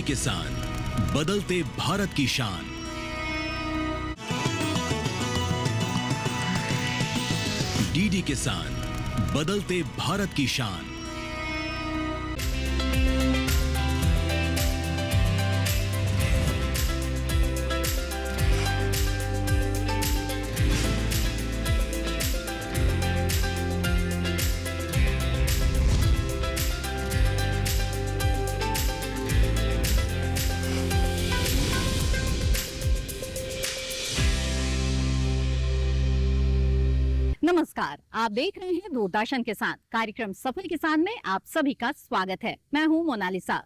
DD किसान, बदलते भारत की शान। डीडी किसान, बदलते भारत की शान। नमस्कार, आप देख रहे हैं दूरदर्शन किसान। कार्यक्रम सफल किसान में आप सभी का स्वागत है। मैं हूं मोनालिसा।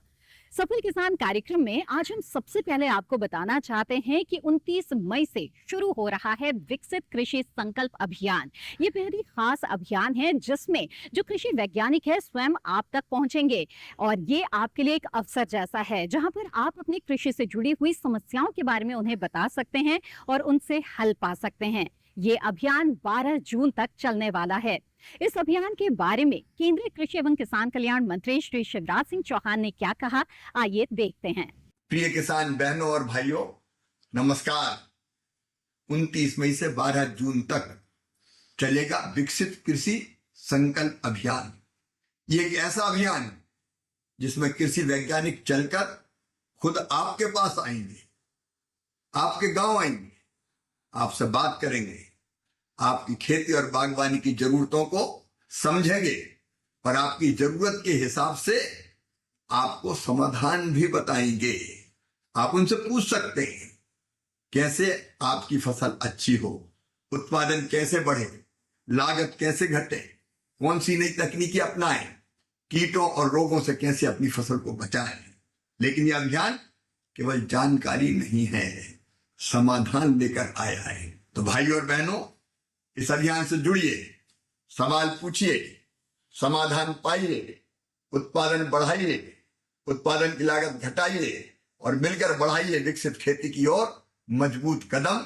सफल किसान कार्यक्रम में आज हम सबसे पहले आपको बताना चाहते हैं कि 29 मई से शुरू हो रहा है विकसित कृषि संकल्प अभियान। ये बेहद ही खास अभियान है जिसमें जो कृषि वैज्ञानिक है स्वयं आप तक पहुंचेंगे और ये आपके लिए एक अवसर जैसा है जहां पर आप अपनी कृषि से जुड़ी हुई समस्याओं के बारे में उन्हें बता सकते हैं और उनसे हल पा सकते हैं। ये अभियान 12 जून तक चलने वाला है। इस अभियान के बारे में केंद्रीय कृषि एवं किसान कल्याण मंत्री श्री शिवराज सिंह चौहान ने क्या कहा, आइए देखते हैं। प्रिय किसान बहनों और भाइयों, नमस्कार। 29 मई से 12 जून तक चलेगा विकसित कृषि संकल्प अभियान। ये एक ऐसा अभियान जिसमें कृषि वैज्ञानिक चलकर खुद आपके पास आएंगे, आपके गांव आएंगे, आपसे बात करेंगे, आपकी खेती और बागवानी की जरूरतों को समझेंगे और आपकी जरूरत के हिसाब से आपको समाधान भी बताएंगे। आप उनसे पूछ सकते हैं कैसे आपकी फसल अच्छी हो, उत्पादन कैसे बढ़े, लागत कैसे घटे, कौन सी नई तकनीकी अपनाएं, कीटों और रोगों से कैसे अपनी फसल को बचाएं। लेकिन यह अभियान केवल जानकारी नहीं है, समाधान लेकर आया है। तो भाई और बहनों, इस अभियान से जुड़िए, सवाल पूछिए, समाधान पाइए, उत्पादन बढ़ाइए, उत्पादन की लागत घटाइए और मिलकर बढ़ाइए विकसित खेती की ओर मजबूत कदम।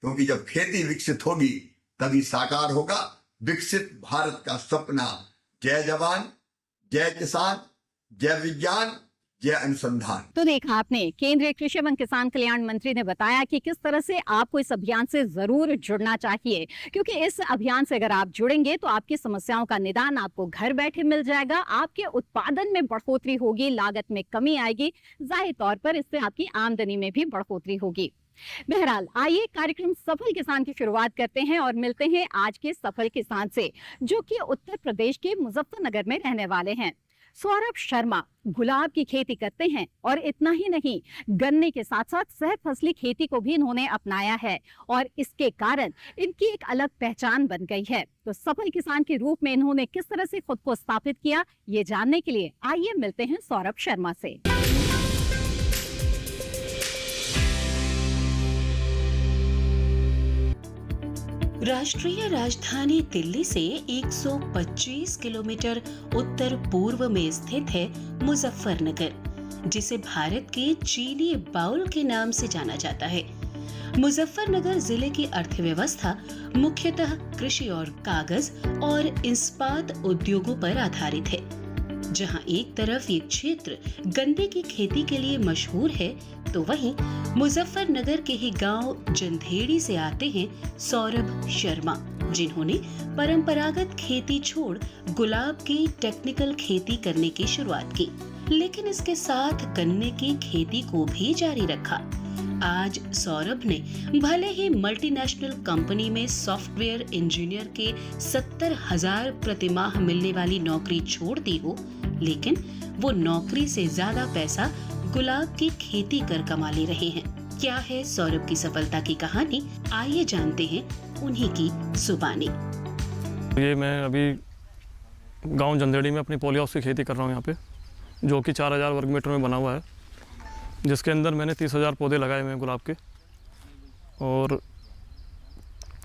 क्योंकि जब खेती विकसित होगी तभी साकार होगा विकसित भारत का सपना। जय जवान, जय किसान, जय विज्ञान, जय अनुसंधान। तो देखा आपने, केंद्रीय कृषि एवं किसान कल्याण मंत्री ने बताया कि किस तरह से आपको इस अभियान से जरूर जुड़ना चाहिए, क्योंकि इस अभियान से अगर आप जुड़ेंगे तो आपकी समस्याओं का निदान आपको घर बैठे मिल जाएगा, आपके उत्पादन में बढ़ोतरी होगी, लागत में कमी आएगी, जाहिर तौर पर इससे आपकी आमदनी में भी बढ़ोतरी होगी। बहरहाल, आइए कार्यक्रम सफल किसान की शुरुआत करते हैं और मिलते हैं आज के सफल किसान से, जो कि उत्तर प्रदेश के मुजफ्फरनगर में रहने वाले हैं। सौरभ शर्मा गुलाब की खेती करते हैं और इतना ही नहीं, गन्ने के साथ साथ सह फसली खेती को भी इन्होंने अपनाया है और इसके कारण इनकी एक अलग पहचान बन गई है। तो सफल किसान के रूप में इन्होंने किस तरह से खुद को स्थापित किया, ये जानने के लिए आइए मिलते हैं सौरभ शर्मा से। राष्ट्रीय राजधानी दिल्ली से 125 किलोमीटर उत्तर पूर्व में स्थित है मुजफ्फरनगर, जिसे भारत के चीनी बाउल के नाम से जाना जाता है। मुजफ्फरनगर जिले की अर्थव्यवस्था मुख्यतः कृषि और कागज और इस्पात उद्योगों पर आधारित है। जहां एक तरफ ये क्षेत्र गन्ने की खेती के लिए मशहूर है, तो वहीं मुजफ्फरनगर के ही गांव जंधेड़ी से आते हैं सौरभ शर्मा, जिन्होंने परंपरागत खेती छोड़ गुलाब की टेक्निकल खेती करने की शुरुआत की, लेकिन इसके साथ गन्ने की खेती को भी जारी रखा। आज सौरभ ने भले ही मल्टीनेशनल कंपनी में सॉफ्टवेयर इंजीनियर के 70,000 प्रतिमाह मिलने वाली नौकरी छोड़ दी हो, लेकिन वो नौकरी से ज्यादा पैसा गुलाब की खेती कर कमा ले रहे हैं। क्या है सौरभ की सफलता की कहानी, आइए जानते हैं उन्हीं की जुबानी। ये मैं अभी गांव जंधेड़ी में अपनी पॉली हाउस की खेती कर रहा हूँ यहाँ पे, जो कि 4000 वर्ग मीटर में बना हुआ है, जिसके अंदर मैंने 30,000 पौधे लगाए हुए हैं गुलाब के, और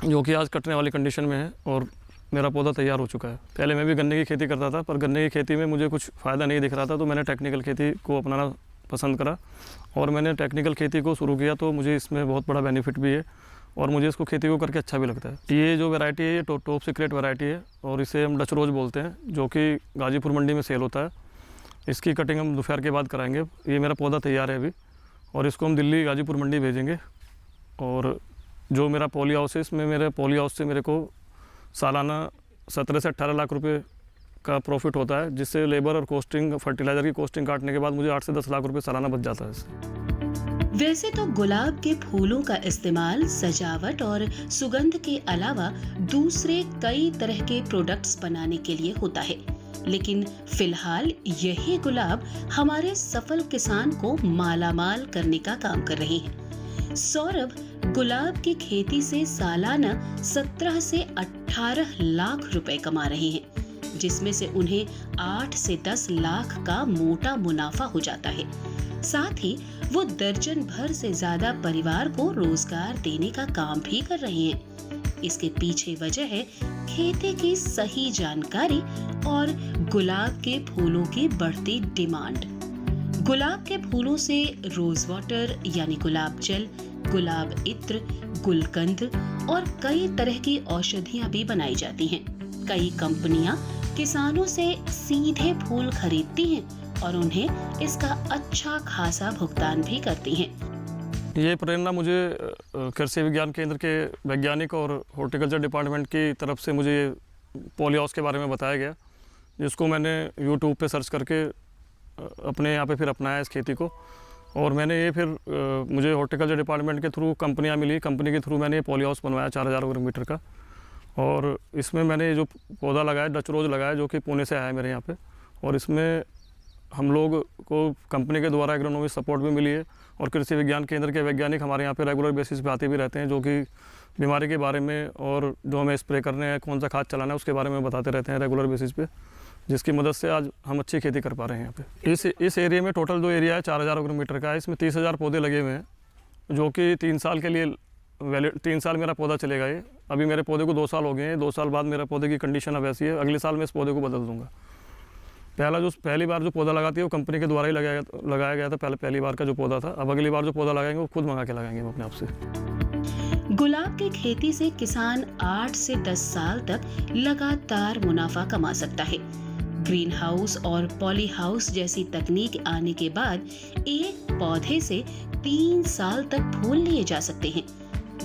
जो कि आज कटने वाली कंडीशन में है और मेरा पौधा तैयार हो चुका है। पहले मैं भी गन्ने की खेती करता था, पर गन्ने की खेती में मुझे कुछ फ़ायदा नहीं दिख रहा था, तो मैंने टेक्निकल खेती को अपनाना पसंद करा और मैंने टेक्निकल खेती को शुरू किया। तो मुझे इसमें बहुत बड़ा बेनिफिट भी है और मुझे इसको खेती को करके अच्छा भी लगता है। ये जो वैरायटी है ये टॉप सीक्रेट वैरायटी है और इसे हम डच रोज़ बोलते हैं, जो कि गाजीपुर मंडी में सेल होता है। इसकी कटिंग हम दोपहर के बाद कराएंगे। ये मेरा पौधा तैयार है अभी, और इसको हम दिल्ली गाजीपुर मंडी भेजेंगे। और जो मेरा पॉली हाउस है, इसमें मेरे पॉली हाउस से मेरे को सालाना 17 से 18 लाख रुपए का प्रॉफिट होता है, जिससे लेबर और कॉस्टिंग, फर्टिलाइज़र की कॉस्टिंग काटने के बाद मुझे 8 से 10 लाख रुपए सालाना बच जाता है इससे। वैसे तो गुलाब के फूलों का इस्तेमाल सजावट और सुगंध के अलावा दूसरे कई तरह के प्रोडक्ट्स बनाने के लिए होता है, लेकिन फिलहाल यही गुलाब हमारे सफल किसान को मालामाल करने का काम कर रहे हैं। सौरभ गुलाब की खेती से सालाना 17 से 18 लाख रुपए कमा रहे हैं, जिसमें से उन्हें 8 से 10 लाख का मोटा मुनाफा हो जाता है। साथ ही वो दर्जन भर से ज्यादा परिवार को रोजगार देने का काम भी कर रहे हैं। इसके पीछे वजह है खेती की सही जानकारी और गुलाब के फूलों की बढ़ती डिमांड। गुलाब के फूलों से रोज वाटर यानी गुलाब जल, गुलाब इत्र, गुलकंद और कई तरह की औषधियां भी बनाई जाती हैं। कई कंपनियां किसानों से सीधे फूल खरीदती हैं और उन्हें इसका अच्छा खासा भुगतान भी करती हैं। ये प्रेरणा मुझे कृषि विज्ञान केंद्र के वैज्ञानिक और हॉर्टिकल्चर डिपार्टमेंट की तरफ से मुझे पॉली हाउस के बारे में बताया गया, जिसको मैंने यूट्यूब पे सर्च करके अपने यहाँ पे फिर अपनाया इस खेती को। और मैंने ये फिर मुझे हॉर्टिकल्चर डिपार्टमेंट के थ्रू कंपनियाँ मिली, कंपनी के थ्रू मैंने ये पॉली हाउस बनवाया 4000 वर्ग मीटर का। और इसमें मैंने जो पौधा लगाया, डच रोज़ लगाया, जो कि पुणे से आया है मेरे यहाँ पे। और इसमें हम लोग को कंपनी के द्वारा एग्रोनॉमी सपोर्ट भी मिली है, और कृषि विज्ञान केंद्र के वैज्ञानिक हमारे यहाँ पे रेगुलर बेसिस पे आते भी रहते हैं, जो कि बीमारी के बारे में और जो हमें स्प्रे करने हैं, कौन सा खाद चलाना है, उसके बारे में बताते रहते हैं रेगुलर बेसिस पे, जिसकी मदद से आज हम अच्छी खेती कर पा रहे हैं यहाँ पे। इस एरिया में टोटल जो एरिया है 4000 वर्ग मीटर का है, इसमें 30,000 पौधे लगे हुए हैं, जो कि 3 साल के लिए वैलिड, 3 साल मेरा पौधा चलेगा ये। अभी मेरे पौधे को 2 साल हो गए हैं, 2 साल बाद मेरा पौधे की कंडीशन अब ऐसी है, अगले साल मैं इस पौधे को बदल दूंगा। पहली बार जो पौधा लगाती है वो कंपनी के द्वारा ही लगाया गया था, पहली बार का जो पौधा था। अब अगली बार जो पौधा लगाएंगे वो खुद मंगा के लगाएंगे हम अपने आप से। गुलाब की खेती से किसान 8 से 10 साल तक लगातार मुनाफा कमा सकता है। ग्रीन हाउस और पॉली हाउस जैसी तकनीक आने के बाद एक पौधे से 3 साल तक फूल लिए जा सकते हैं।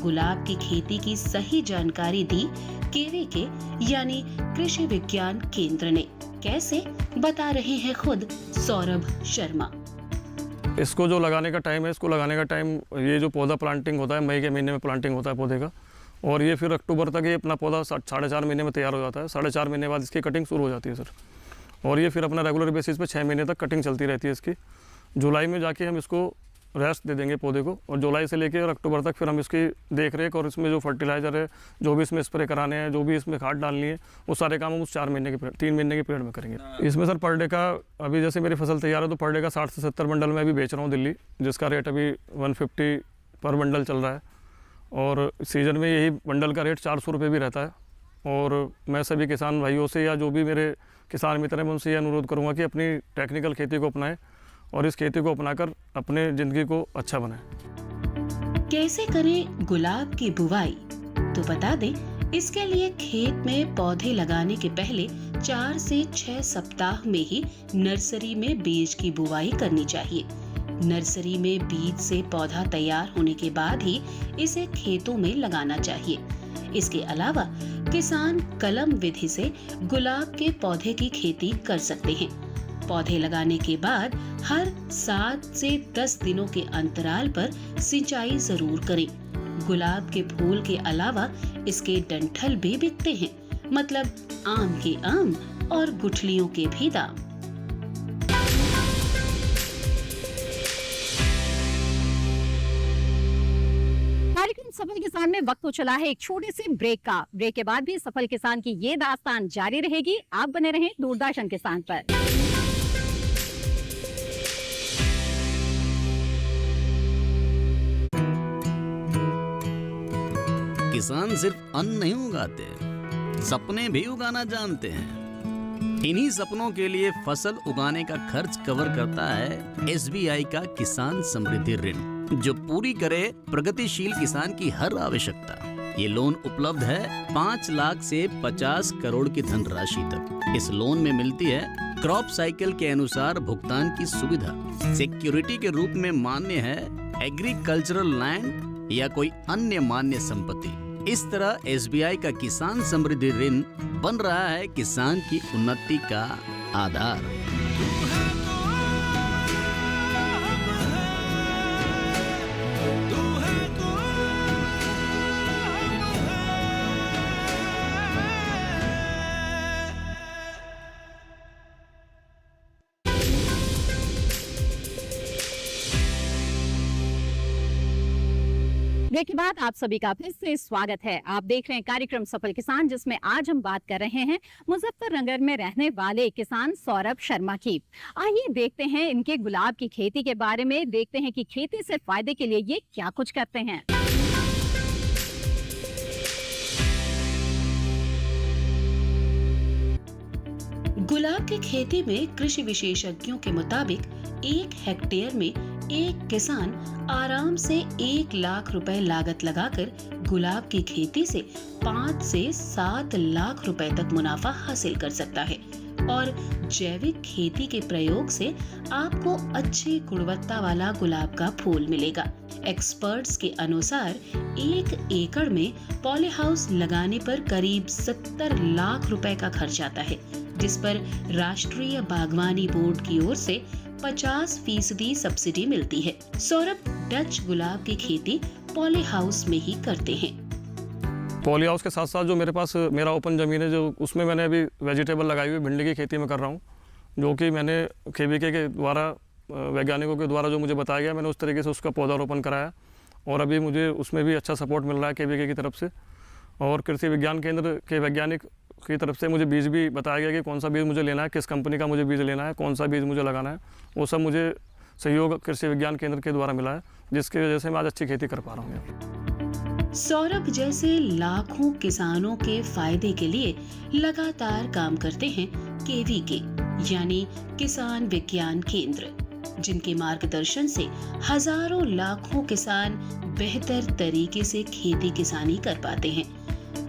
गुलाब की खेती की सही जानकारी दी केवीके यानी कृषि विज्ञान केंद्र ने। कैसे, बता रहे हैं खुद सौरभ शर्मा। इसको जो लगाने का टाइम है, इसको लगाने का टाइम, ये जो पौधा प्लांटिंग होता है मई के महीने में प्लांटिंग होता है पौधे का, और ये फिर अक्टूबर तक ये अपना पौधा 4.5 महीने में तैयार हो जाता है। 4.5 महीने बाद इसकी कटिंग शुरू हो जाती है सर, और ये फिर अपना रेगुलर बेसिस पे 6 महीने तक कटिंग चलती रहती है इसकी। जुलाई में जाके हम इसको रेस्ट दे देंगे पौधे को, और जुलाई से लेकर और अक्टूबर तक फिर हम इसकी देख रेख और इसमें जो फर्टिलाइज़र है, जो भी इसमें स्प्रे कराने हैं, जो भी इसमें खाद डालनी है, वो सारे काम हम उस 3 महीने के पीरियड में करेंगे। इसमें सर पर डे का, अभी जैसे मेरी फसल तैयार है तो पर डे का 60 से 70 बंडल मैं अभी बेच रहा हूँ दिल्ली, जिसका रेट अभी 150 पर बंडल चल रहा है। और सीज़न में यही बंडल का रेट 400 रुपये भी रहता है। और मैं सभी किसान भाइयों से या जो भी मेरे किसान मित्र हैं, मैं उनसे ये अनुरोध करूँगा कि अपनी टेक्निकल खेती को अपनाएं और इस खेती को अपनाकर अपने ज़िंदगी को अच्छा बनाएं। कैसे करें गुलाब की बुवाई, तो बता दें, इसके लिए खेत में पौधे लगाने के पहले 4 से 6 सप्ताह में ही नर्सरी में बीज की बुवाई करनी चाहिए। नर्सरी में बीज से पौधा तैयार होने के बाद ही इसे खेतों में लगाना चाहिए। इसके अलावा किसान कलम विधि से गुलाब के पौधे की खेती कर सकते हैं। पौधे लगाने के बाद हर 7 से 10 दिनों के अंतराल पर सिंचाई जरूर करें। गुलाब के फूल के अलावा इसके डंठल भी बिकते हैं, मतलब आम के आम और गुठलियों के भी दाम। सफल किसान में वक्त तो चला है एक छोटे से ब्रेक का। ब्रेक के बाद भी सफल किसान की ये दास्तान जारी रहेगी। आप बने रहें दूरदर्शन किसान पर। किसान सिर्फ अन्न नहीं उगाते, सपने भी उगाना जानते हैं। इन्हीं सपनों के लिए फसल उगाने का खर्च कवर करता है SBI का किसान समृद्धि ऋण, जो पूरी करे प्रगतिशील किसान की हर आवश्यकता। ये लोन उपलब्ध है 5 लाख से 50 करोड़ की धनराशि तक। इस लोन में मिलती है क्रॉप साइकिल के अनुसार भुगतान की सुविधा सिक्योरिटी के रूप में मान्य है एग्रीकल्चरल लैंड या कोई अन्य मान्य संपत्ति। इस तरह एसबीआई का किसान समृद्धि ऋण बन रहा है किसान की उन्नति का आधार। ब्रेक के बाद आप सभी का फिर से स्वागत है। आप देख रहे हैं कार्यक्रम सफल किसान, जिसमें आज हम बात कर रहे हैं मुजफ्फरनगर में रहने वाले किसान सौरभ शर्मा की। आइए देखते हैं इनके गुलाब की खेती के बारे में, देखते हैं कि खेती से फायदे के लिए ये क्या कुछ करते हैं। गुलाब की खेती में कृषि विशेषज्ञों के मुताबिक 1 हेक्टेयर में एक किसान आराम से 1 लाख रुपए लागत लगाकर गुलाब की खेती से 5 से 7 लाख रुपए तक मुनाफा हासिल कर सकता है। और जैविक खेती के प्रयोग से आपको अच्छी गुणवत्ता वाला गुलाब का फूल मिलेगा। एक्सपर्ट्स के अनुसार 1 एकड़ में पॉली हाउस लगाने पर करीब 70 लाख रुपए का खर्च आता है, जिस पर राष्ट्रीय बागवानी बोर्ड की ओर से 50% सब्सिडी मिलती है। सौरभ डच गुलाब की खेती पॉली हाउस में ही करते हैं। पॉली हाउस के साथ साथ जो मेरे पास मेरा ओपन ज़मीन है, जो उसमें मैंने अभी वेजिटेबल लगाई हुई भिंडी की खेती में कर रहा हूँ, जो कि मैंने केवीके के द्वारा वैज्ञानिकों के द्वारा जो मुझे बताया गया, मैंने उस तरीके से उसका पौधारोपण कराया और अभी मुझे उसमें भी अच्छा सपोर्ट मिल रहा है केवीके की तरफ से। और कृषि विज्ञान केंद्र के वैज्ञानिक की तरफ से मुझे बीज भी बताया गया कि कौन सा बीज मुझे लेना है, किस कंपनी का मुझे बीज लेना है, कौन सा बीज मुझे लगाना है। वो सब मुझे सहयोग कृषि विज्ञान केंद्र के द्वारा मिला है, जिसकी वजह से मैं आज अच्छी खेती कर पा रहा हूँ। सौरभ जैसे लाखों किसानों के फायदे के लिए लगातार काम करते हैं केवीके यानी किसान विज्ञान केंद्र, जिनके मार्गदर्शन से हजारों लाखों किसान बेहतर तरीके से खेती किसानी कर पाते हैं।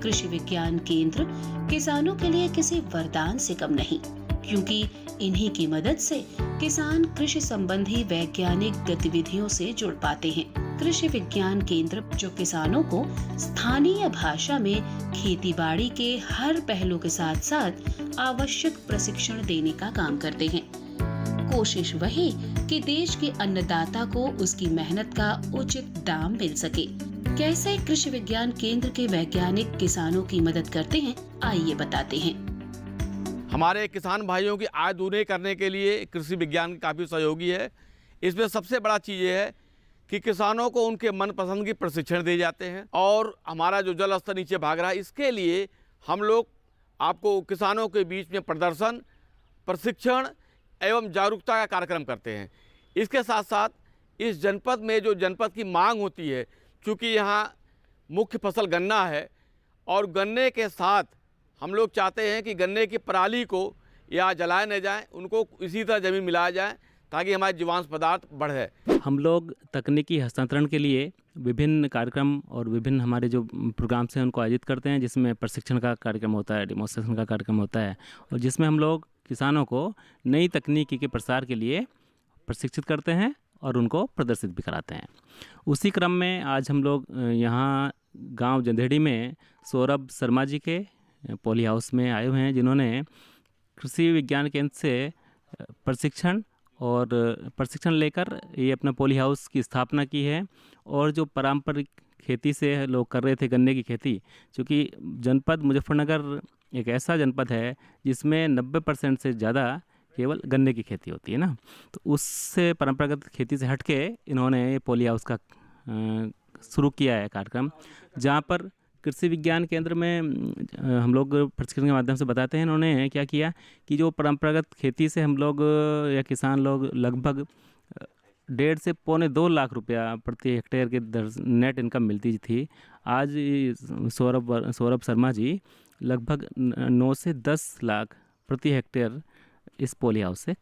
कृषि विज्ञान केंद्र किसानों के लिए किसी वरदान से कम नहीं, क्योंकि इन्हीं की मदद से किसान कृषि संबंधी वैज्ञानिक गतिविधियों से जुड़ पाते हैं। कृषि विज्ञान केंद्र जो किसानों को स्थानीय भाषा में खेतीबाड़ी के हर पहलू के साथ साथ आवश्यक प्रशिक्षण देने का काम करते हैं। कोशिश वही कि देश के अन्नदाता को उसकी मेहनत का उचित दाम मिल सके। कैसे कृषि विज्ञान केंद्र के वैज्ञानिक किसानों की मदद करते हैं, आइए बताते हैं। हमारे किसान भाइयों की आय दोगुनी करने के लिए कृषि विज्ञान काफ़ी सहयोगी है। इसमें सबसे बड़ा चीज़ ये है कि किसानों को उनके मनपसंद की प्रशिक्षण दिए जाते हैं और हमारा जो जल स्तर नीचे भाग रहा है, इसके लिए हम लोग आपको किसानों के बीच में प्रदर्शन, प्रशिक्षण एवं जागरूकता का कार्यक्रम करते हैं। इसके साथ साथ इस जनपद में जो जनपद की मांग होती है, चूँकि यहाँ मुख्य फसल गन्ना है और गन्ने के साथ हम लोग चाहते हैं कि गन्ने की पराली को या जलाए न जाए, उनको इसी तरह ज़मीन मिलाया जाए ताकि हमारे जीवांश पदार्थ बढ़े। हम लोग तकनीकी हस्तांतरण के लिए विभिन्न कार्यक्रम और विभिन्न हमारे जो प्रोग्राम्स हैं उनको आयोजित करते हैं, जिसमें प्रशिक्षण का कार्यक्रम होता है, डेमोन्स्ट्रेशन का कार्यक्रम होता है और जिसमें हम लोग किसानों को नई तकनीकी के प्रसार के लिए प्रशिक्षित करते हैं और उनको प्रदर्शित भी कराते हैं। उसी क्रम में आज हम लोग यहाँ गांव जंधेड़ी में सौरभ शर्मा जी के पॉली हाउस में आए हुए हैं, जिन्होंने कृषि विज्ञान केंद्र से प्रशिक्षण लेकर ये अपना पॉली हाउस की स्थापना की है। और जो पारंपरिक खेती से लोग कर रहे थे गन्ने की खेती, चूँकि जनपद मुजफ्फरनगर एक ऐसा जनपद है जिसमें 90% से ज़्यादा केवल गन्ने की खेती होती है ना, तो उससे परंपरागत खेती से हटके इन्होंने पॉली हाउस का शुरू किया है कार्यक्रम, जहाँ पर कृषि विज्ञान केंद्र में हम लोग प्रशिक्षण के माध्यम से बताते हैं इन्होंने क्या किया कि जो परंपरागत खेती से हम लोग या किसान लोग लगभग 1.5 से पौने 2 लाख रुपया प्रति हेक्टेयर के दर नेट इनकम मिलती थी, आज सौरभ शर्मा जी लगभग 9 से 10 लाख प्रति हेक्टेयर इस पॉली हाउस से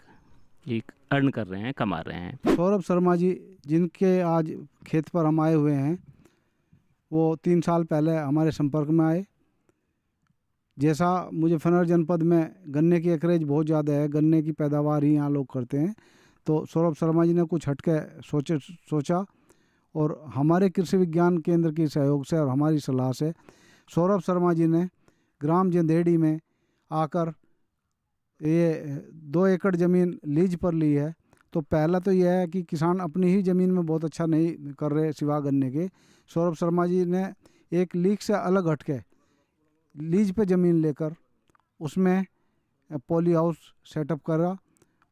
एक अर्न कर रहे हैं, कमा रहे हैं। सौरभ शर्मा जी जिनके आज खेत पर हम आए हुए हैं, वो 3 साल पहले हमारे संपर्क में आए। जैसा मुजफ्फरनगर जनपद में गन्ने की एकरेज बहुत ज़्यादा है, गन्ने की पैदावार ही यहाँ लोग करते हैं, तो सौरभ शर्मा जी ने कुछ हटके सोचा और हमारे कृषि विज्ञान केंद्र के सहयोग से और हमारी सलाह से सौरभ शर्मा जी ने ग्राम जंदेड़ी में आकर ये 2 एकड़ ज़मीन लीज पर ली है। तो पहला तो यह है कि किसान अपनी ही ज़मीन में बहुत अच्छा नहीं कर रहे सिवा गन्ने के। सौरभ शर्मा जी ने एक लीग से अलग हटके लीज पे ज़मीन लेकर उसमें पॉली हाउस सेटअप करा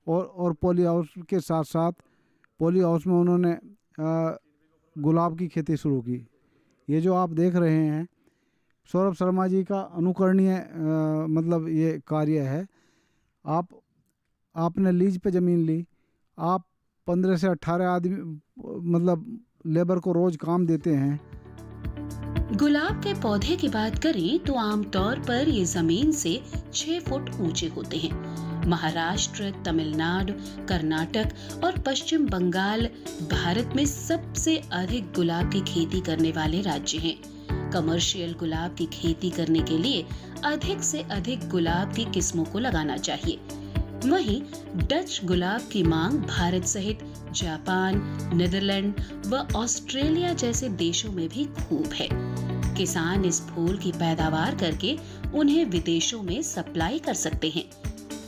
और पॉली हाउस के साथ साथ पॉली हाउस में उन्होंने गुलाब की खेती शुरू की। ये जो आप देख रहे हैं सौरभ शर्मा जी का अनुकरणीय मतलब ये कार्य है। आपने लीज पे ज़मीन ली, आप 15 से 18 आदमी मतलब लेबर को रोज़ काम देते हैं। गुलाब के पौधे की बात करें तो आमतौर पर ये जमीन से 6 फुट ऊंचे होते हैं। महाराष्ट्र, तमिलनाडु, कर्नाटक और पश्चिम बंगाल भारत में सबसे अधिक गुलाब की खेती करने वाले राज्य हैं। कमर्शियल गुलाब की खेती करने के लिए अधिक से अधिक गुलाब की किस्मों को लगाना चाहिए। वहीं डच गुलाब की मांग भारत सहित जापान, नीदरलैंड व ऑस्ट्रेलिया जैसे देशों में भी खूब है। किसान इस फूल की पैदावार करके उन्हें विदेशों में सप्लाई कर सकते हैं।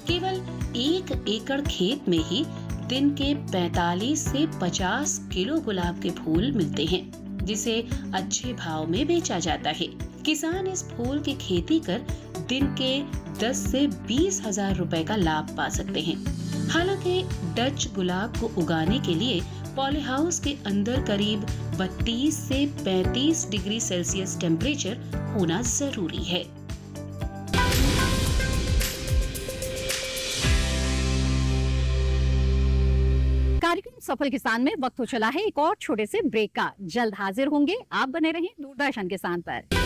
केवल 1 एकड़ खेत में ही दिन के 45 से 50 किलो गुलाब के फूल मिलते हैं, जिसे अच्छे भाव में बेचा जाता है। किसान इस फूल की खेती कर दिन के 10 से 20 हजार रुपए का लाभ पा सकते हैं। हालांकि डच गुलाब को उगाने के लिए पॉली हाउस के अंदर करीब 32 से 35 डिग्री सेल्सियस टेम्परेचर होना जरूरी है। कार्यक्रम सफल किसान में वक्त हो चला है एक और छोटे से ब्रेक का। जल्द हाजिर होंगे, आप बने रहें दूरदर्शन किसान पर।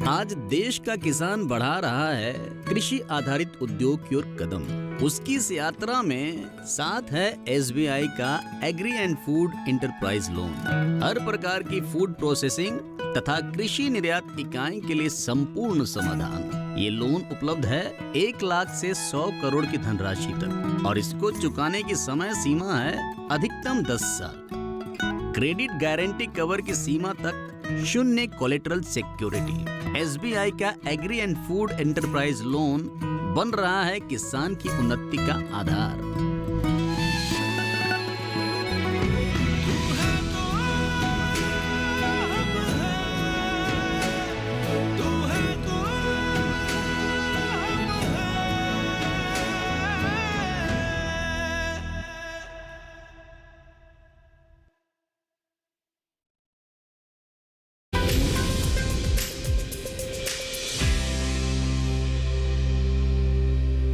आज देश का किसान बढ़ा रहा है कृषि आधारित उद्योग की ओर कदम। उसकी इस यात्रा में साथ है SBI का agri and food enterprise loan. हर प्रकार की फूड प्रोसेसिंग तथा कृषि निर्यात इकाई के लिए संपूर्ण समाधान। ये लोन उपलब्ध है 1 लाख से 100 करोड़ की धनराशि तक और इसको चुकाने की समय सीमा है अधिकतम 10 साल। क्रेडिट गारंटी कवर की सीमा तक 0 कोलेटरल सिक्योरिटी। SBI का agri and food enterprise loan बन रहा है किसान की उन्नति का आधार।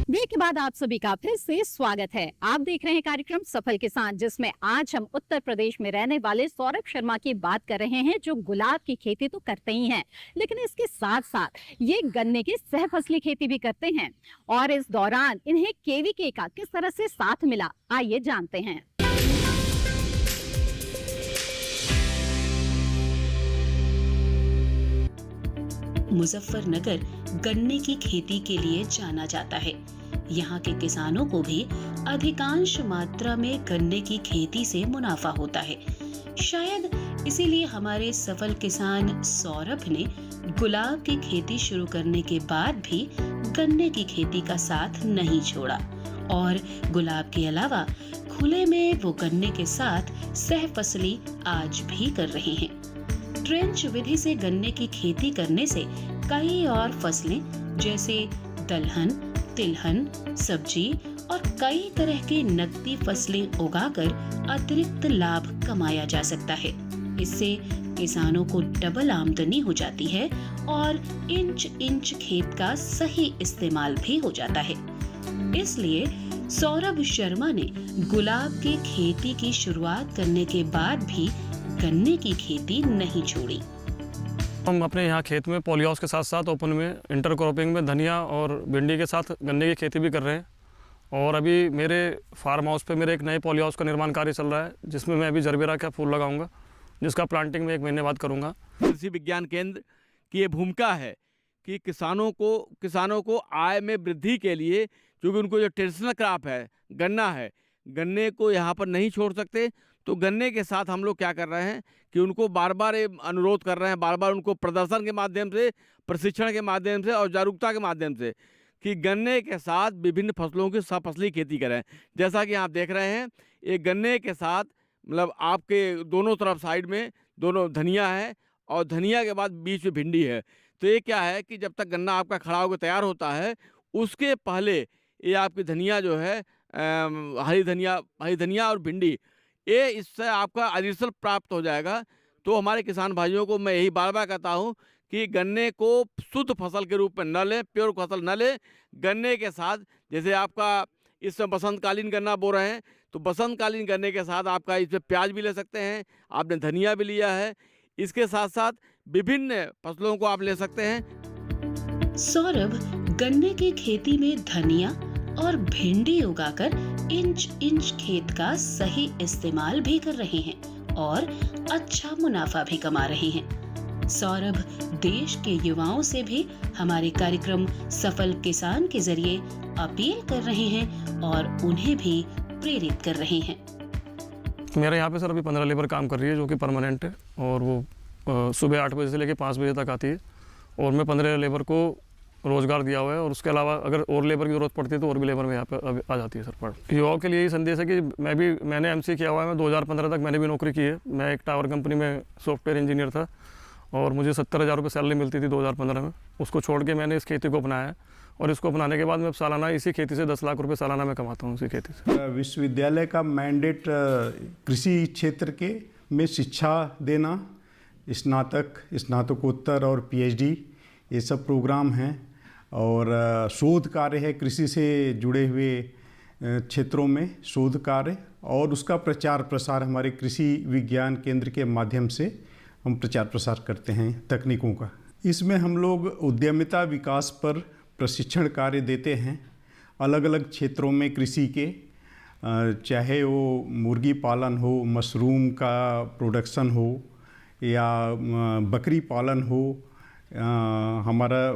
ब्रेक के बाद आप सभी का फिर से स्वागत है। आप देख रहे हैं कार्यक्रम सफल किसान, जिसमें आज हम उत्तर प्रदेश में रहने वाले सौरभ शर्मा की बात कर रहे हैं, जो गुलाब की खेती तो करते ही हैं, लेकिन इसके साथ साथ ये गन्ने की सहफसली खेती भी करते हैं। और इस दौरान इन्हें KVK का किस तरह से साथ मिला, आइए जानते हैं। मुजफ्फरनगर गन्ने की खेती के लिए जाना जाता है। यहाँ के किसानों को भी अधिकांश मात्रा में गन्ने की खेती से मुनाफा होता है। शायद इसीलिए हमारे सफल किसान सौरभ ने गुलाब की खेती शुरू करने के बाद भी गन्ने की खेती का साथ नहीं छोड़ा और गुलाब के अलावा खुले में वो गन्ने के साथ सहफसली आज भी कर रहे हैं। ट्रेंच विधि से गन्ने की खेती करने से कई और फसलें जैसे दलहन, तिलहन, सब्जी और कई तरह की नकदी फसलें उगाकर अतिरिक्त लाभ कमाया जा सकता है। इससे किसानों को डबल आमदनी हो जाती है और इंच खेत का सही इस्तेमाल भी हो जाता है। इसलिए सौरभ शर्मा ने गुलाब की खेती की शुरुआत करने के बाद भी गन्ने की खेती नहीं छोड़ी। हम अपने यहाँ खेत में पॉली हाउस के साथ साथ ओपन में इंटरक्रॉपिंग में धनिया और भिंडी के साथ गन्ने की खेती भी कर रहे हैं। और अभी मेरे फार्म हाउस पे मेरे एक नए पॉली हाउस का निर्माण कार्य चल रहा है, जिसमें मैं अभी जरबेरा का फूल लगाऊंगा जिसका प्लांटिंग में 1 महीने बाद करूँगा। कृषि विज्ञान केंद्र की ये भूमिका है कि किसानों को आय में वृद्धि के लिए, क्योंकि उनको जो ट्रेडिशनल क्रॉप है गन्ना है, गन्ने को यहाँ पर नहीं छोड़ सकते, तो गन्ने के साथ हम लोग क्या कर रहे हैं कि उनको बार बार अनुरोध कर रहे हैं, बार बार उनको प्रदर्शन के माध्यम से, प्रशिक्षण के माध्यम से और जागरूकता के माध्यम से कि गन्ने के साथ विभिन्न फसलों की सफसली खेती करें। जैसा कि आप देख रहे हैं, ये गन्ने के साथ मतलब आपके दोनों तरफ साइड में दोनों धनिया है और धनिया के बाद बीच में भिंडी है। तो ये क्या है कि जब तक गन्ना आपका खड़ा होकर तैयार होता है, उसके पहले ये आपकी धनिया जो है हरी धनिया और भिंडी, ये इससे आपका एडिशनल प्राप्त हो जाएगा। तो हमारे किसान भाइयों को मैं यही बार बार कहता हूँ कि गन्ने को शुद्ध फसल के रूप में न लें, प्योर फसल न लें। गन्ने के साथ जैसे आपका इस समय बसंतकालीन गन्ना बो रहे हैं, तो बसंतकालीन गन्ने के साथ आपका इसमें प्याज भी ले सकते हैं, आपने धनिया भी लिया है, इसके साथ साथ विभिन्न फसलों को आप ले सकते हैं। सौरभ गन्ने की खेती में धनिया और भिंडी उगाकर इंच खेत का सही इस्तेमाल भी कर रहे हैं और अच्छा मुनाफा भी कमा रहे हैं। सौरभ देश के युवाओं से भी हमारे कार्यक्रम सफल किसान के जरिए अपील कर रहे हैं और उन्हें भी प्रेरित कर रहे हैं। मेरे यहाँ पे सर अभी 15 लेबर काम कर रही है, जो कि परमानेंट है, और वो सुबह 8 बजे से लेकर 5 बजे तक आती है, और मैं 15 लेबर को रोज़गार दिया हुआ है। और उसके अलावा अगर और लेबर की ज़रूरत पड़ती है तो और भी लेबर में यहाँ पे आ जाती है सर। पर युवाओं के लिए यही संदेश है कि मैंने एमसी किया हुआ है, मैं 2015 तक मैंने भी नौकरी की है। मैं एक टावर कंपनी में सॉफ्टवेयर इंजीनियर था और मुझे 70,000 रुपये सैलरी मिलती थी 2015 में। उसको छोड़ के मैंने इस खेती को अपनाया है, और इसको अपनाने के बाद मैं सालाना इसी खेती से 10 लाख रुपये सालाना मैं कमाता हूँ इसी खेती से। विश्वविद्यालय का मैंडेट कृषि क्षेत्र के में शिक्षा देना, स्नातक, स्नातकोत्तर और पीएचडी ये सब प्रोग्राम हैं, और शोध कार्य है कृषि से जुड़े हुए क्षेत्रों में शोध कार्य, और उसका प्रचार प्रसार हमारे कृषि विज्ञान केंद्र के माध्यम से हम प्रचार प्रसार करते हैं तकनीकों का। इसमें हम लोग उद्यमिता विकास पर प्रशिक्षण कार्य देते हैं अलग अलग क्षेत्रों में कृषि के, चाहे वो मुर्गी पालन हो, मशरूम का प्रोडक्शन हो, या बकरी पालन हो, हमारा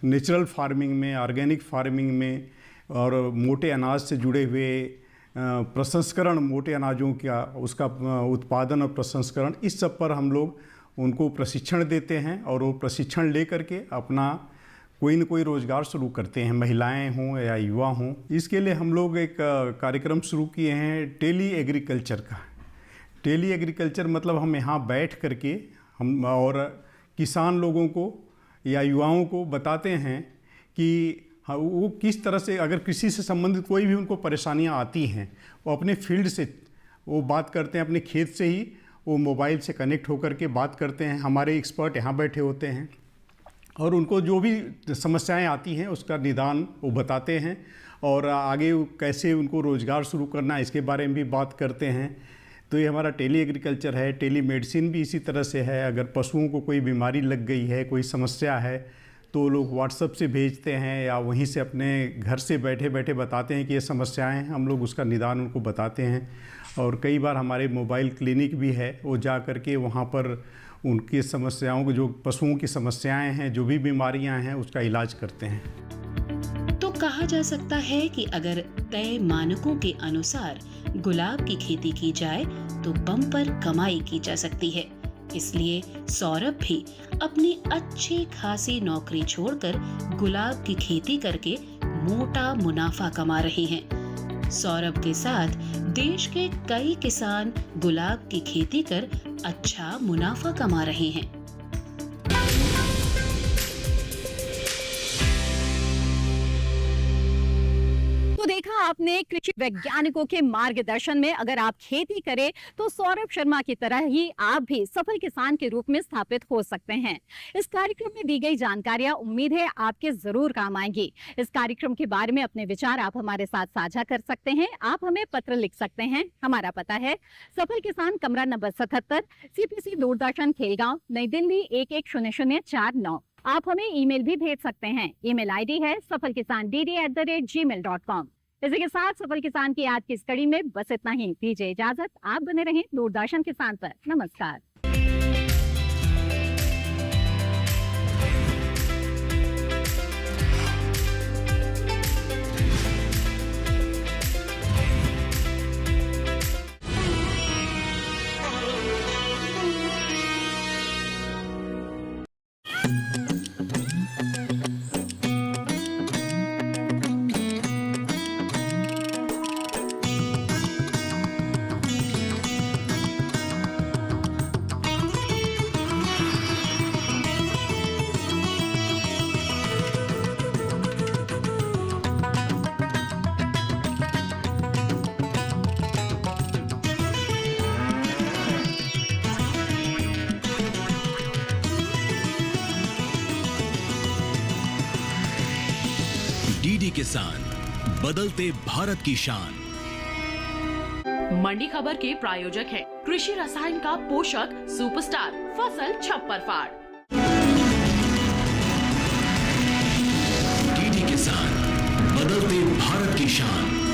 नेचुरल फार्मिंग में, ऑर्गेनिक फार्मिंग में, और मोटे अनाज से जुड़े हुए प्रसंस्करण, मोटे अनाजों का उसका उत्पादन और प्रसंस्करण, इस सब पर हम लोग उनको प्रशिक्षण देते हैं, और वो प्रशिक्षण ले करके अपना कोई न कोई रोज़गार शुरू करते हैं, महिलाएं हों या युवा हों। इसके लिए हम लोग एक कार्यक्रम शुरू किए हैं टेली एग्रीकल्चर का। टेली एग्रीकल्चर मतलब हम यहाँ बैठ करके हम और किसान लोगों को या युवाओं को बताते हैं कि वो किस तरह से, अगर कृषि से संबंधित कोई भी उनको परेशानियाँ आती हैं, वो अपने फील्ड से वो बात करते हैं, अपने खेत से ही वो मोबाइल से कनेक्ट होकर के बात करते हैं। हमारे एक्सपर्ट यहाँ बैठे होते हैं और उनको जो भी समस्याएं आती हैं उसका निदान वो बताते हैं, और आगे कैसे उनको रोज़गार शुरू करना है इसके बारे में भी बात करते हैं। तो ये हमारा टेली एग्रीकल्चर है। टेली मेडिसिन भी इसी तरह से है। अगर पशुओं को कोई बीमारी लग गई है, कोई समस्या है, तो लोग व्हाट्सएप से भेजते हैं या वहीं से अपने घर से बैठे बैठे बताते हैं कि ये समस्याएं हैं, हम लोग उसका निदान उनको बताते हैं। और कई बार हमारे मोबाइल क्लिनिक भी है, वो जा कर के वहाँ पर उनकी समस्याओं को, जो पशुओं की समस्याएं हैं, जो भी बीमारियां हैं, उसका इलाज करते हैं। तो कहा जा सकता है कि अगर तय मानकों के अनुसार गुलाब की खेती की जाए तो बम्पर कमाई की जा सकती है। इसलिए सौरभ भी अपनी अच्छी खासी नौकरी छोड़कर गुलाब की खेती करके मोटा मुनाफा कमा रहे हैं। सौरभ के साथ देश के कई किसान गुलाब की खेती कर अच्छा मुनाफा कमा रहे हैं। तो देखा आपने, कृषि वैज्ञानिकों के मार्गदर्शन में अगर आप खेती करें तो सौरभ शर्मा की तरह ही आप भी सफल किसान के रूप में स्थापित हो सकते हैं। इस कार्यक्रम में दी गई जानकारियां उम्मीद है आपके जरूर काम आएंगी। इस कार्यक्रम के बारे में अपने विचार आप हमारे साथ साझा कर सकते हैं। आप हमें पत्र लिख सकते हैं। हमारा पता है सफल किसान, कमरा नंबर 77, CPC दूरदर्शन, खेलगांव, नई दिल्ली 110049। आप हमें ईमेल भी भेज सकते हैं। ईमेल आईडी है सफलkisan@gmail.com। इसी के साथ सफल किसान की आज की इस कड़ी में बस इतना ही। दीजिए इजाजत, आप बने रहें दूरदर्शन किसान पर। नमस्कार। डीडी किसान, बदलते भारत की शान। मंडी खबर के प्रायोजक हैं कृषि रसायन का पोषक सुपरस्टार फसल छप्पर फाड़। डीडी किसान, बदलते भारत की शान।